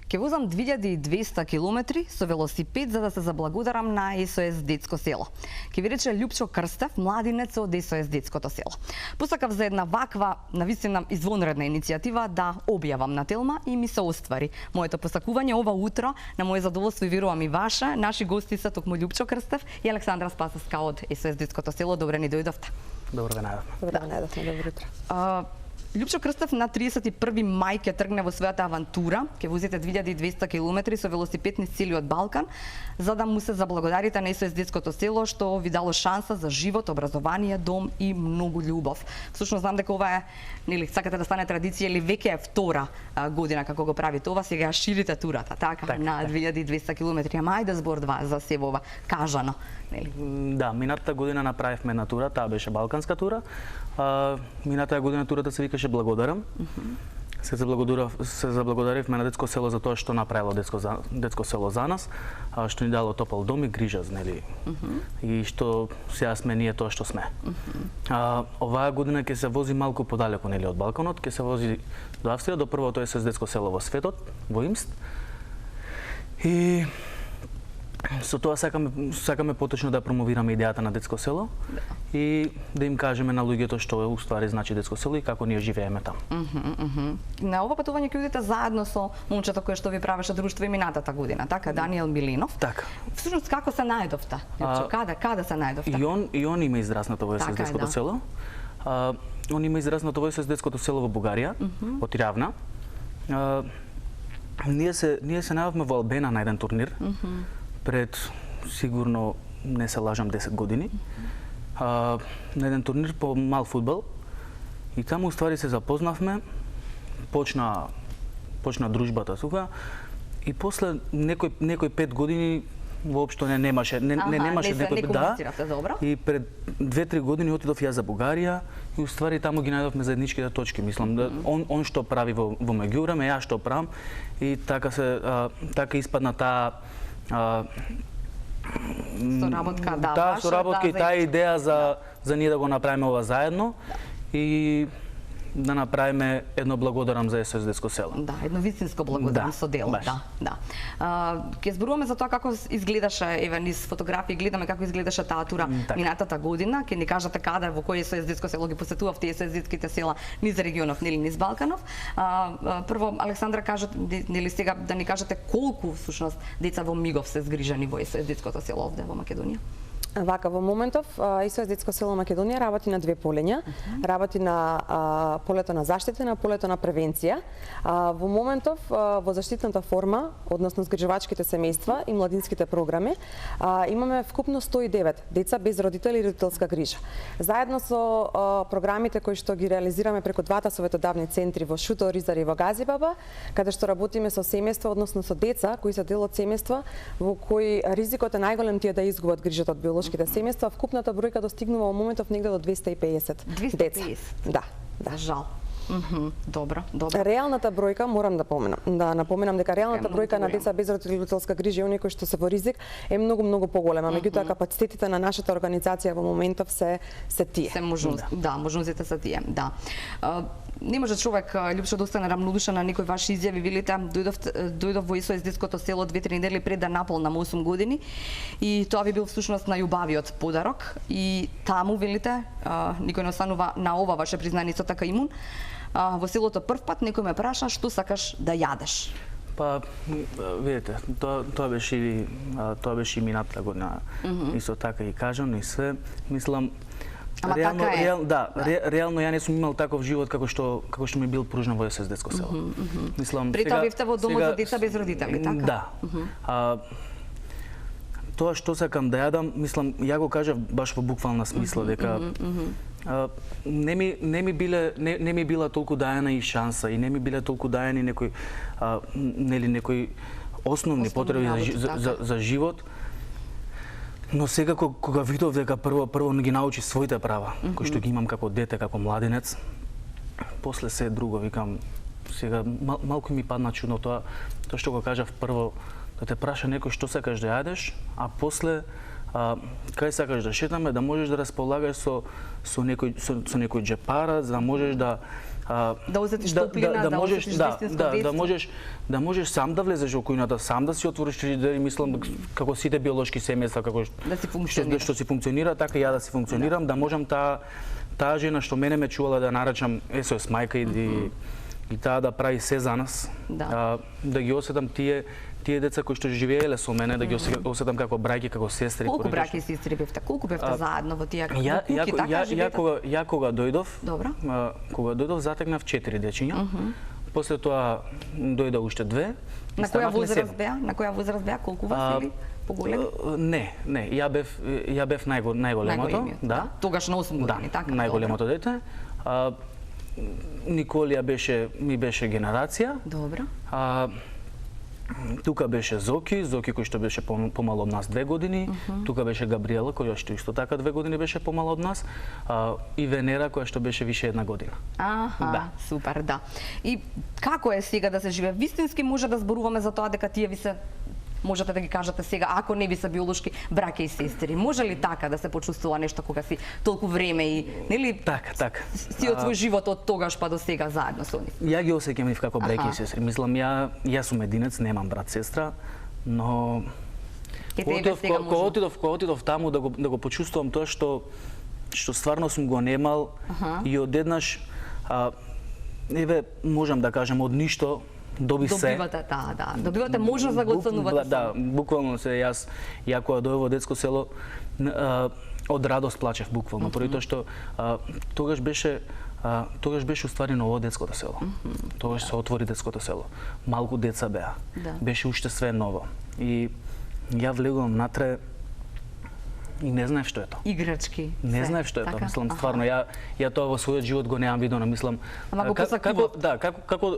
Ке возам 2200 километри со велосипед за да се заблагодарам на СОС Детско село. Ке ви рече Лјупчо Крстев, младинец од СОС Детското село. Посакав за една ваква, навистина извонредна иницијатива да објавам на телма и ми се оствари. Моето посакување ова утро, на моје задоволство и верувам и ваше, наши гости се токму Лјупчо Крстев и Александра Спасовска од СОС Детското село. Добре ни дојдовте. Добро ве најдовме. Добро најдовме, добро утро. Лјупчо Крстев на 31 мај ќе тргне во својата авантура, ќе возите 2200 километри со велосипед низ целиот Балкан, за да му се заблагодарите на СОС Детското село што ви дало шанса за живот, образование, дом и многу љубов. Всушност знам дека ова е, нели, сакате да стане традиција или веќе е втора година како го правите ова, сега ширите турата, така на 2200 километри. Ама ајде збор два за себе ова кажано, нели? Да, минатата година направивме една тура, таа беше балканска тура. Минатата година турата се викаше Благодарам. Се заблагодаривме на Детско село за тоа што направило Детско село за нас, што ни дало топол дом и грижа, нели? И што сега сме ние тоа што сме. Оваа година ќе се вози малку подалеку, нели, од Балканот, ќе се вози до Австрија, до првото СОС Детско село во светот, во Имст. И со тоа сакаме поточно да промовираме идејата на Детско село и да им кажеме на луѓето што е уствари значи Детско село и како ние живееме таму. На ова патување ќе идете заедно со момчето кое што ви правеше друштво и минатата година, така, Даниел Милинов. Така. Всушност како се најдовте? Каде се најдовте? И он има израснато во СОС Детското село. Он има израснато во СОС Детското село во Бугарија, од Равна. Ние се најавме во Албена на еден турнир. Пред сигурно не се лажам 10 години, на еден турнир по мал фудбал и таму уствари се запознавме, почна дружбата тука и после некој 5 години воопшто не немаше и пред 2-3 години отидов ја за Бугарија и уствари таму ги најдовме заедничките точки. Мислам да он што прави во меѓувреме, ја што правам и така испадна таа соработка и таа идеја за ние да го направиме ова заедно и да направиме едно благодарам за СОС Детско село. Да, едно вистинско благодарам со дело. Да. Ќе зборуваме за тоа како изгледаше, еве низ фотографии гледаме како изгледаше таа тура минатата година. Ќе ни кажете каде, во кој СОС Детско село ги посетувавте СОС Детските села низ регионов, нели низ Балканов. Прво Александра кажа, нели сега да ни кажете колку всушност деца во Мигов се згрижани во СОС Детското село овде во Македонија. Вака, во моментов СОС Детско село Македонија работи на две полења. Работи на полето на заштита и на полето на превенција. Во моментов во заштитната форма, односно згрижувачките семејства и младинските програми, имаме вкупно 109 деца без родители и родителска грижа. Заедно со програмите кои што ги реализираме преку двата советодавни центри во Шуто, Ризари и во Газибаба, каде што работиме со семејства, односно со деца кои се дел од семејства во кои ризикот е најголем тие да изгубат грижата од биолошките семејства. Вкупната бројка достигнува во моментов негде до 250 деца. Да. Жал. Добро. Реалната бројка, морам да напоменам дека реалната бројка на деца без родителска грижа и оние кои што се во ризик е многу поголема. Меѓутоа капацитетите на нашата организација во моментов се тие. Можностите се тие, да. Не може човек, Лјупчо, да остане рамнодушен на некои ваши изјави. Велите, дојдов во СОС Детското село 2-3 недели пред да наполнам 8 години и тоа би бил всушност најубавиот подарок и таму, велите, никој не останува на ова ваше признание со така имун. Во селото прв пат некој ме праша што сакаш да јадеш. Па, видите, тоа беше и минатата година. Исто така и кажам, и све. Мислам, реално ја не сум имал таков живот како што ми бил пружен во СОС Детско село. Мислам, при тоа бевте во домот за деца без родители, така? Да. Тоа што сакам да јадам, мислам, ја го кажав баш во буквална смисла дека не ми била толку даена и шанса и не ми биле толку даени некои основни потреби за живот. Но сега кога видов дека прво ги научи своите права, кои што ги имам како дете, како младенец, после се друго викам, сега малку ми падна чудно тоа што го кажав прво, да те праша некој што сакаш да јадеш, а после кај сакаш да шетаме, да можеш да располагаш со некој џепара, за да можеш да да осетиш топлина, да осетиш вистинско детство. Да можеш сам да влезеш во кујната, сам да си отвориш фрижидер и мислам како сите биолошки семејства како што си функционира, така и ја да си функционирам, да можам таа жена што мене ме чувала да нарачам SOS мајка и таа да прави се за нас, да ги осетам тие деца кои што живееле со мене, да ги осетам како браќи, како сестри. Колку браќи и сестри бевте? Колку бевте заедно во тие куќи, така живеете? Ја кога дојдов, затегнав 4 дечиња. После тоа дојде уште 2. На која возраст беа? Колку вас или поголеми? Не, ја бев најголемото, да. Тогаш на 8 години, така? Најголемото дете. Николија ми беше генерација. Добро. Тука беше Зоки кој што беше помало од нас 2 години. Тука беше Габриела, која што исто така 2 години беше помало од нас. И Венера, која што беше више 1 година. Да. Супер, да. И како е сега да се живее? Вистински може да зборуваме за тоа дека тие ви се, можете да ги кажете сега, ако не би се биолошки браќа и сестри. Може ли така да се почувствува нешто кога си толку време и нели? Така. Си од свој живот од тогаш па до сега заедно со нив? Ја ги осеќам нив како браќа и сестри. Мислам јас сум единец, немам брат сестра, но кога отидов таму да го почувствувам тоа што стварно сум го немал и одеднаш можам да кажам од ништо добивате можност да го оценувате. Да, буквално ја кога дојдов во детско село од радост плачев буквално, поради тоа што тогаш беше уствари ново детското село. Тогаш се отвори детското село. Малку деца беа. Беше уште све ново. И ја влегувам натре и не знаев што е тоа. Играчки. Не знаев што е тоа. Мислам стварно ја тоа во својот живот го немам видено, мислам. Како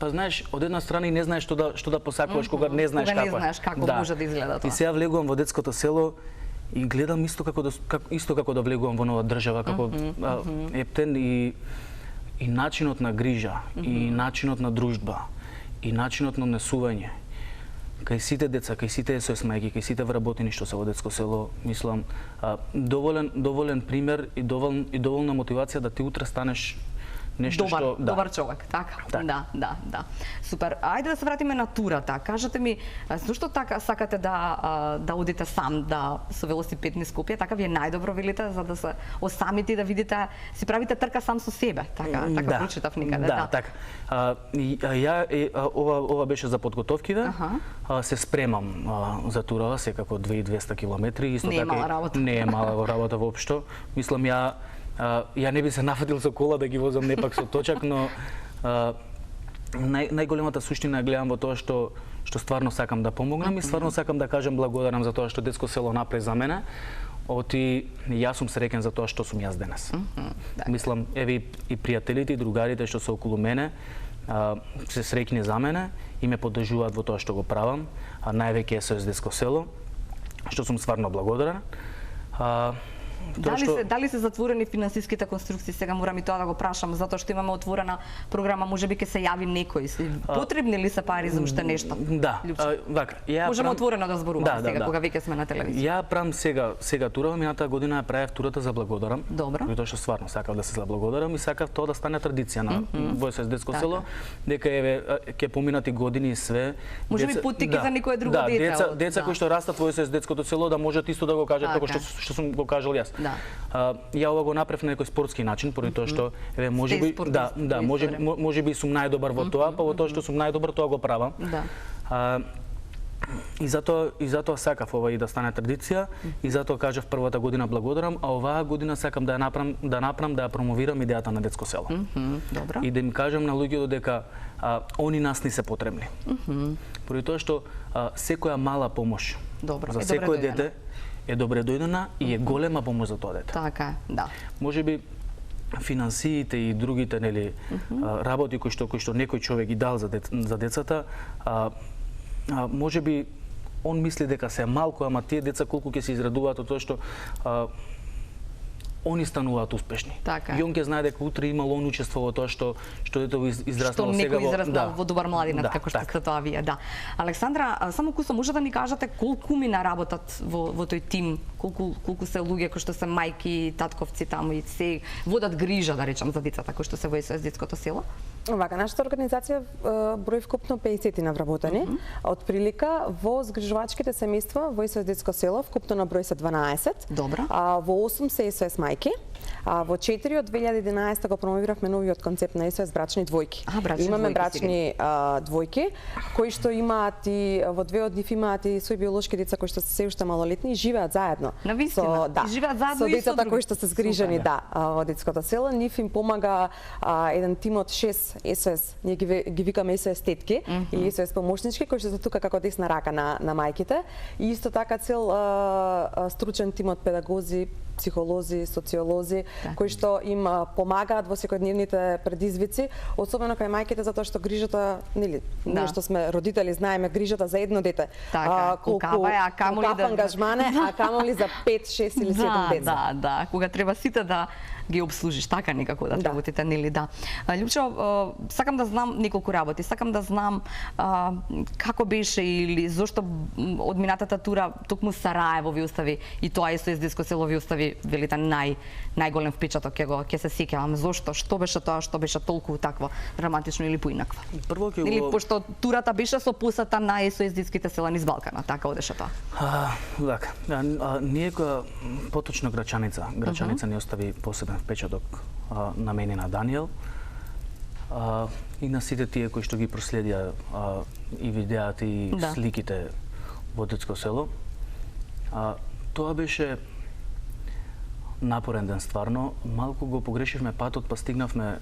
па знаеш, од една страна и не знаеш што да посакуваш кога не знаеш како. Кога не знаеш како може да изгледа тоа. И сега влегувам во детското село и гледам исто како да влегувам во нова држава, како Ептен и начинот на грижа, и начинот на дружба, и начинот на однесување. Кај сите деца, кај сите SOS мајки, кај сите вработени што се во детско село, мислам, доволен пример и доволна мотивација да ти утре станеш нешто што добар човек, така. Да. Супер. Ајде да се вратиме на турата. Кажете ми, зошто така сакате да одите сам со велосипед низ Скопје? Така ви е најдобро, велите, за да се осамите и да видите, си правите трка сам со себе, така прочитав никаде. Да, така. Ова беше за подготовките. Се спремам за турава, секако 2200 километри, исто така. Не е мала работа воопшто. Мислам ја не би се нафатил со кола да ги возам не пак со точак, но најголемата суштина гледам во тоа што стварно сакам да помогнам и стварно сакам да кажам благодарам за тоа што детско село направи за мене. Јас сум среќен за тоа што сум јас денес. Мислам, еве и пријателите и другарите што се околу мене се среќни за мене и ме поддржуваат во тоа што го правам, највеќе SOS детско село, што сум стварно благодарен. Дали се затворени финансиските конструкции? Сега морам и тоа да го прашам, затоа што имаме отворена програма, можеби ќе се јави некој. Потребни ли се пари за уште нешто? Да, вака. Можеме отворено да зборуваме сега, кога веќе сме на телевизија. Ја правам сега турава, минатата година ја правев турата за благодарам. Добро. Тоа што стварно сакав да се заблагодарам и сакав тоа да стане традиција на SOS детско село, дека ќе поминат и години и све. Можеби поттики за некое друго дете. Деца кои што растат во SOS детското село да можат исто да го кажат како што сум го кажал јас. Ја ова го направив на некој спортски начин, поради тоа што можеби сум најдобар во тоа, па во тоа што сум најдобар тоа го правам. И затоа сакав ова и да стане традиција, и затоа кажав првата година благодарам, а оваа година сакам да ја промовирам идејата на детско село. И да им кажам на луѓето дека они нас ни се потребни. Поради тоа што секоја мала помош за секој дете е добре дојдена и е голема помош за тоа дете. Така, да. Можеби финансиите и другите работи кои што некој човек ги дал за децата, можеби он мисли дека се малку, ама тие деца колку ќе се израдуваат од тоа што они стануваат успешни. И он ќе знае дека утре имало он учество во тоа што детето израснало сега во добар младинат, како што сте тоа вие, да. Александра, само кусо може да ми кажете колку мина работат во тој тим колку се луѓе кои што се мајки, татковци таму и се водат грижа, да речам, за децата кои што се во СОС детското село? Вака, нашата организација брои вкупно 50 навработени. Од прилика во згрижувачките семејства во СОС детско село вкупно на број се 12. Добра. Во 8 се СОС мајки. Во 4 од 2011 го промовиравме новиот концепт на СОС брачни двојки. Имаме брачни двојки кои што имаат и во 2 од нив имаат и своји биолошки деца кои што се уште малолетни и живеат заедно. Навистина, да, живеат заедно со и со децата други. кои што се згрижени, да, во детското село. Нив им помага еден тим од 6 СОС, ние ги викаме СОС тетки и СОС помошнички кои што се тука како десна рака на мајките. И исто така цел стручен тим од педагози, психолози, социолози, кои што им помагаат во секојдневните предизвици, особено кај мајките, затоа што грижата, нели, ние што сме родители знаеме грижата за едно дете. Колку ангажмане, а камоли за 5, 6 или 7 деца. Да, кога треба сите да ги обслужиш, така некако да работите, нели, да. Лјупчо, сакам да знам неколку работи, сакам да знам како беше или зошто од минатата тура токму Сараево ви остави и тоа СОС детско село ви остави, велите, најголем впечаток, ќе се сеќавам. Зошто? Што беше тоа, што беше толку такво драматично или поинакво? Прво ќе или пошто турата беше со посета на СОС детските села низ Балкана, така одеше тоа? Така, ние поточно Грачаница ни остави посебен впечаток на мене и на Даниел и на сите тие кои што ги проследија и видеата и сликите во детско село. Тоа беше напорен ден стварно. Малку го погрешивме патот, па стигнавме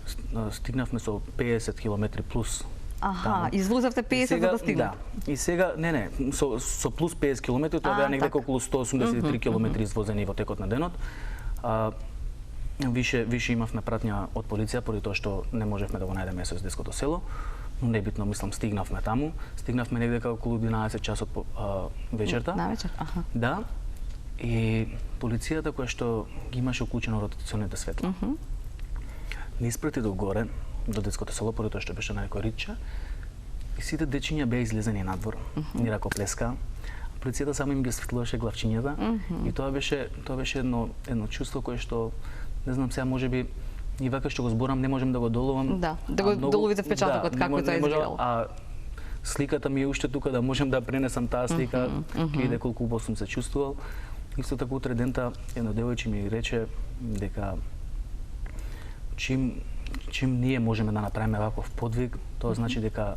со 50 км плюс. Извозавте 50 за да стигнете. Да. И сега со плюс 50 км, тоа беа негде околу 183 км извозени во текот на денот. Више имавме пратња од полиција поради тоа што не можевме да го најдеме СОС детското село, но небитно, мислам, стигнавме таму. Стигнавме негде околу 11 часот вечерта. На вечер, Да. И полицијата која што ги имаше уклучено ротационите светла, не испрати догоре до детското село поради тоа што беше на некој ритче и сите дечиња беа излезени надвор, ни ракоплеска. Полицијата само им ги светлуваше главчињата и тоа беше едно чувство кое што не знам сега можеби и вака што го зборам не можам да го доловам. Да го доловите впечатокот како тоа изгледало. А сликата ми е уште тука да можам да пренесам таа слика, ќе иде колку убаво сум се чувствувал. Исто така утре дента едно девојче ми рече дека чим ние можеме да направиме ваков подвиг, тоа значи дека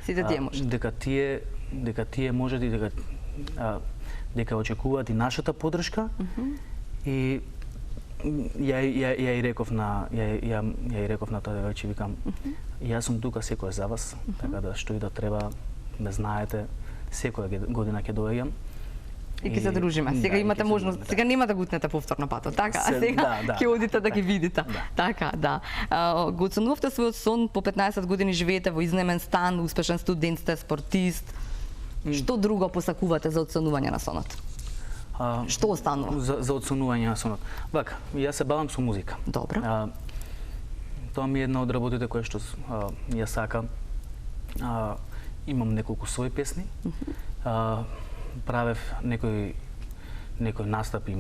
сите тие можат. Дека тие можат и дека очекуваат и нашата поддршка. И ја и реков на тоа девојче, викам, јас сум тука секој за вас, така да што и да треба, ме знаете, секоја година ќе доаѓам. И ќе се дружиме. Сега имате можност, сега нема да гутнете повторно патот, така? А сега ќе одите да ги видите. Така, да. Го оценувавте својот сон, по 15 години живеете во изнемен стан, успешен студент сте, спортист. Што друго посакувате за оценување на сонот? Што останува? За оценување на сонот. Вака, јас се бавам со музика. Добро. Тоа ми е една од работите која што ја сакам. Имам неколку своји песни. Правев некои настапи,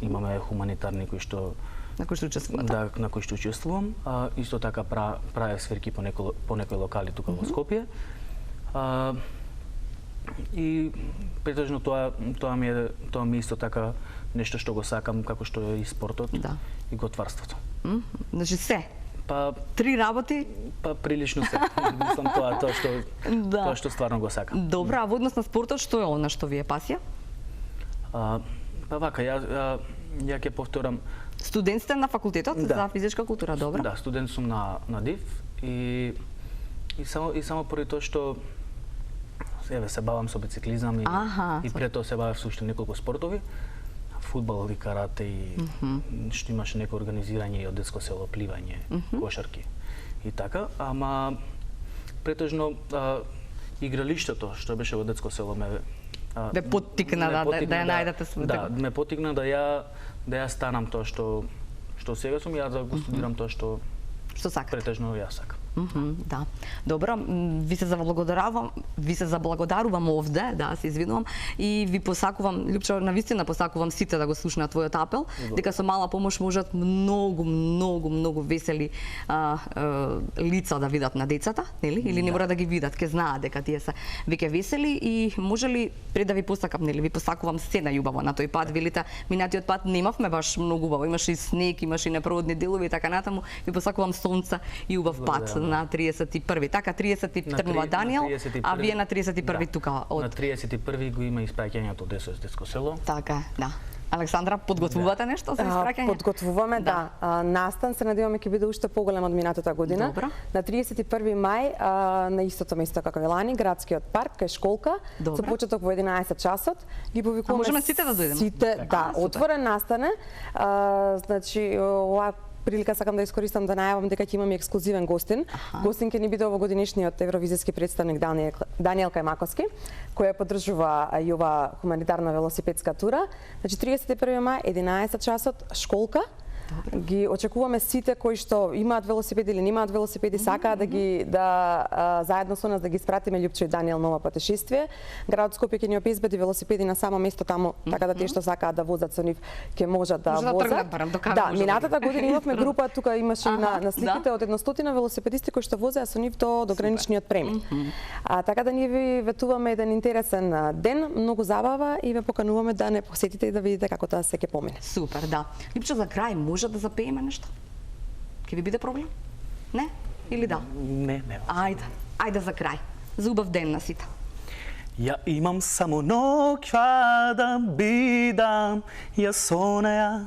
имаме хуманитарни кои што на кои што учествувате. Да, на кои што учествувам. Исто така правев сверки по некои локали тука во Скопје. И претежно тоа ми е исто така нешто што го сакам, како што е и спортот и готварството. Значи се. Па 3 работи? Па прилично се. Мислам тоа што стварно го сакам. Добра, а во однос на спортот што е она што ви е пасија? Па вака, ја ќе повторам. Студент сте на факултетот за физичка култура, добра? Да, студент сум на ДИФ и само поради тоа што се бавам со бициклизам и пред тоа се бавев со уште неколку спортови, фудбал и карате и што имаше некој организирање и од детско село, пливање, кошарки и така, ама претежно игралиштето што беше во детско село ме поттикна да ја најдете својот. Да, ме поттикна да ја станам тоа што сега сум, ја да го студирам тоа што сакате. Претежно ја сакам. Да. Добро, ви се заблагодарувам овде, да, се извинувам, и ви посакувам, Лјупчо, навистина посакувам сите да го слушнат твојот апел, дека со мала помош можат многу весели лица да видат на децата, нели? Или не мора да ги видат, ќе знаат дека тие се веќе весели и може ли пред да ви посакам, нели, ви посакувам се најубаво на тој пат, велите, минатиот пат немавме баш многу убаво, имаше и снег, имаше и непроводни делови и така натаму, ви посакувам сонце и убав пат на 31-ви. Така 30-ти тргнува Даниел, а вие на 31-ви тука од на 31-ви го има испраќањето од СОС детско село. Така, да. Александра, подготвувате нешто за испраќање? Подготвуваме, да. Настан се надеваме ќе биде уште поголем од минатата година. Добро. На 31 мај на истото место како Велани, градскиот парк, кај школка, со почеток во 11 часот. Ги повикуваме можеме сите да дојдеме? Сите, да, отворен настане. Значи, ова прилика сакам да искористам да најавам дека ќе имаме ексклузивен гостин. Гостин ќе ни биде овогодинешниот евровизијски представник Даниел Кајмаковски, кој поддржува и ова хуманитарна велосипедска тура. Значи 31 мај 11 часот школка. Ги очекуваме сите кои што имаат велосипеди или немаат велосипеди, сакаат заедно со нас да ги спратиме Лјупчо и Даниел на ова патешествие. Градот Скопје ќе ни обезбеди велосипеди на само место таму, така да тие што сакаат да возат со нив ќе можат да возат. Да, минатата година имавме група, тука имаше на сликите од 100 велосипедисти кои што возеа со нив до граничниот премин. Така да ние ви ветуваме еден интересен ден, многу забава и ве покануваме да не посетите и да видите како тоа се ќе помине. Супер, да. Лјупчо, за крај може да запееме нешто? Ке ви биде проблем? Не? Или да? Не. Ајде за крај. За убав ден на сите. Ја имам само ноќва да бидам ја со неа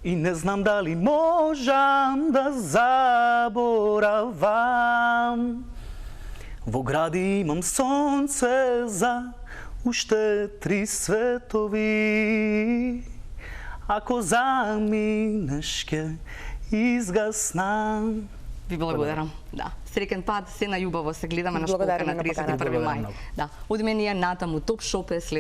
и не знам дали можам да заборавам. Во гради имам сонце за уште 3 светови. Ако заминеш ке изгаснам. Ви благодарам. Да. Среќен пат, се најубаво се гледаме на школка на 31 мај. Да. Од мене натаму Топ Шоп е